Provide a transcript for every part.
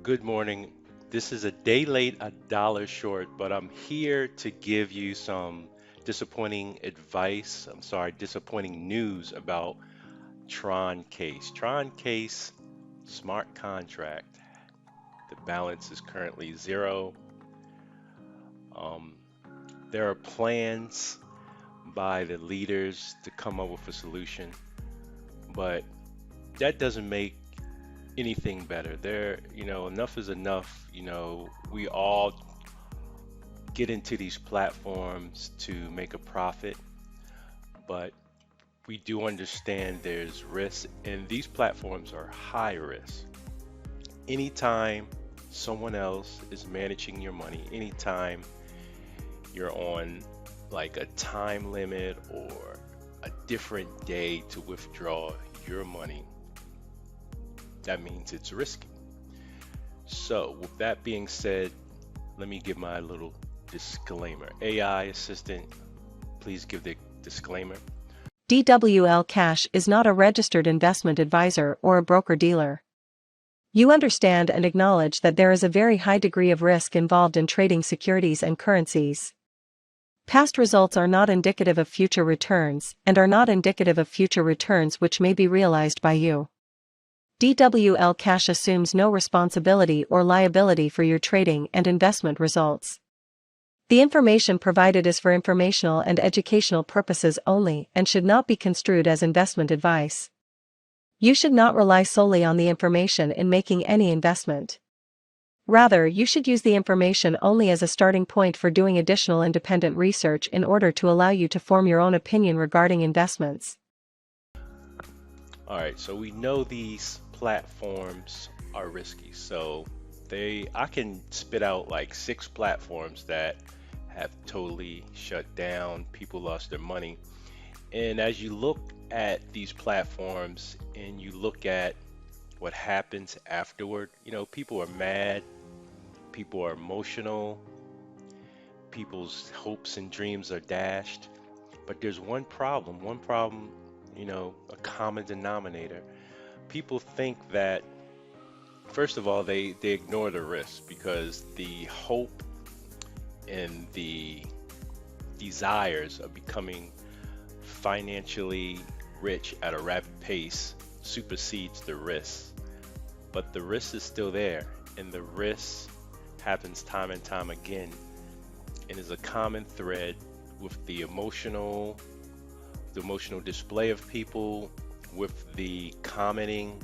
Good morning. This is a day late, a dollar short, but I'm here to give you some disappointing advice. I'm sorry, disappointing news about Troncase. Troncase smart contract. The balance is currently zero. Um, there are plans by the leaders to come up with a solution, but that doesn't make anything better. Enough is enough. We all get into these platforms to make a profit, but we do understand there's risk, and these platforms are high risk. Anytime someone else is managing your money, anytime you're on like a time limit or a different day to withdraw your money, that means it's risky. So, with that being said, let me give my little disclaimer. AI assistant, please give the disclaimer. DWL Cash is not a registered investment advisor or a broker-dealer. You understand and acknowledge that there is a very high degree of risk involved in trading securities and currencies. Past results are not indicative of future returns and are not indicative of future returns which may be realized by you. DWL Cash assumes no responsibility or liability for your trading and investment results. The information provided is for informational and educational purposes only and should not be construed as investment advice. You should not rely solely on the information in making any investment. Rather, you should use the information only as a starting point for doing additional independent research in order to allow you to form your own opinion regarding investments. All right, so we know these platforms are risky. So I can spit out like 6 platforms that have totally shut down. People lost their money. And as you look at these platforms and you look at what happens afterward, people are mad, people are emotional, people's hopes and dreams are dashed. But there's one problem, a common denominator. People think that, first of all, they ignore the risk because the hope and the desires of becoming financially rich at a rapid pace supersedes the risk. But the risk is still there, and the risk happens time and time again, and is a common thread with the emotional display of people, with the commenting,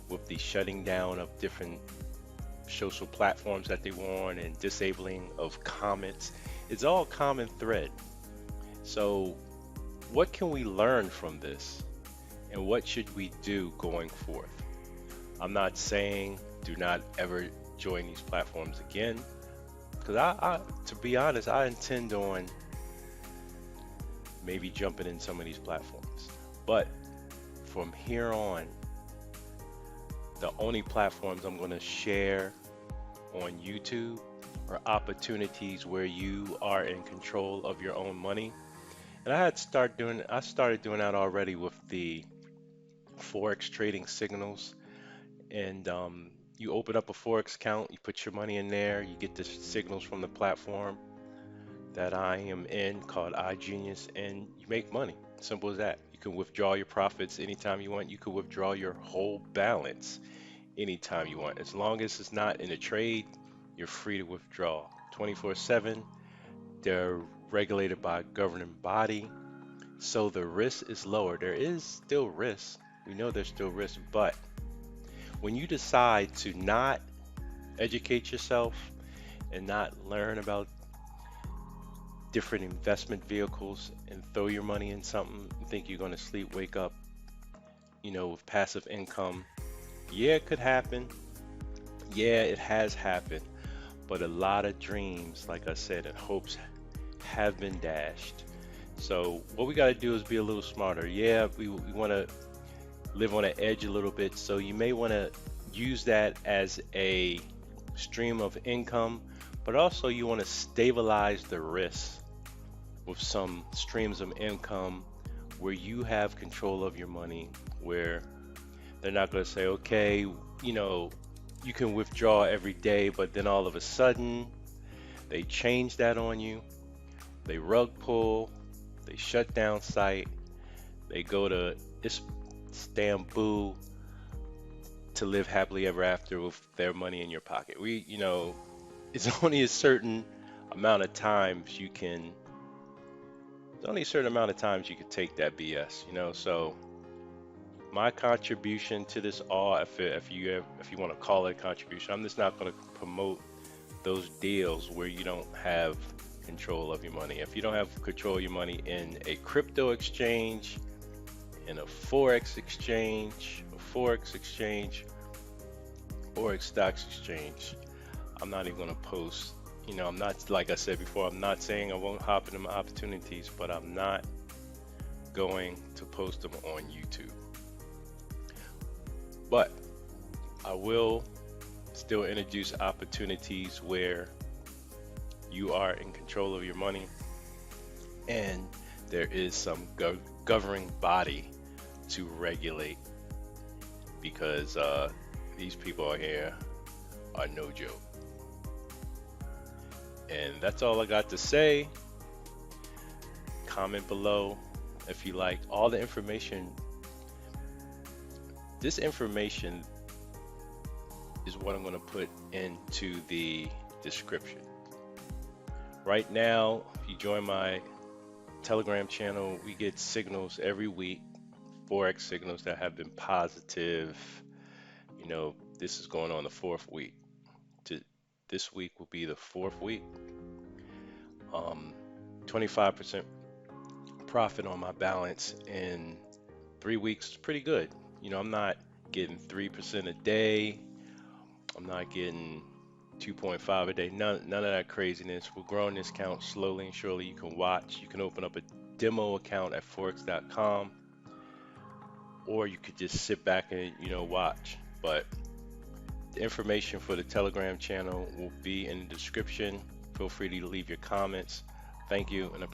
with the shutting down of different social platforms that they were on, and disabling of comments. It's all a common thread. So what can we learn from this, and what should we do going forth? I'm not saying do not ever join these platforms again, because to be honest, I intend on maybe jumping in some of these platforms. But from here on, the only platforms I'm going to share on YouTube are opportunities where you are in control of your own money. And I started doing that already with the Forex trading signals. And you open up a Forex account, you put your money in there, you get the signals from the platform that I am in called iGenius, and you make money. Simple as that. You can withdraw your profits anytime you want. You can withdraw your whole balance anytime you want. As long as it's not in a trade, you're free to withdraw 24/7. They're regulated by a governing body, so the risk is lower. There is still risk. We know there's still risk, but when you decide to not educate yourself and not learn about different investment vehicles and throw your money in something and think you're going to sleep, wake up, with passive income, yeah, it could happen. Yeah, it has happened. But a lot of dreams, like I said, and hopes have been dashed. So what we got to do is be a little smarter. Yeah, we want to live on an edge a little bit. So you may want to use that as a stream of income, but also you want to stabilize the risk with some streams of income where you have control of your money, where they're not going to say, okay, you can withdraw every day, but then all of a sudden they change that on you. They rug pull, they shut down site, they go to Istanbul to live happily ever after with their money in your pocket. It's only a certain amount of times you can, there's only a certain amount of times you can take that BS. So my contribution to this all, if you want to call it a contribution, I'm just not going to promote those deals where you don't have control of your money. If you don't have control of your money in a crypto exchange, in a forex exchange, forex stocks exchange, I'm not even going to post. I'm not, like I said before, I'm not saying I won't hop into my opportunities, but I'm not going to post them on YouTube. But I will still introduce opportunities where you are in control of your money and there is some governing body to regulate, because these people out here are no joke. And that's all I got to say. Comment below if you like all the information. This information is what I'm going to put into the description. Right now, if you join my Telegram channel, we get signals every week, Forex signals that have been positive. This is going on the 4th week. This week will be the 4th week. 25% profit on my balance in 3 weeks is pretty good. I'm not getting 3% a day. I'm not getting 2.5 a day. None of that craziness. We're growing this account slowly and surely. You can watch. You can open up a demo account at forex.com, or you could just sit back and watch. But the information for the Telegram channel will be in the description. Feel free to leave your comments. Thank you and appreciate.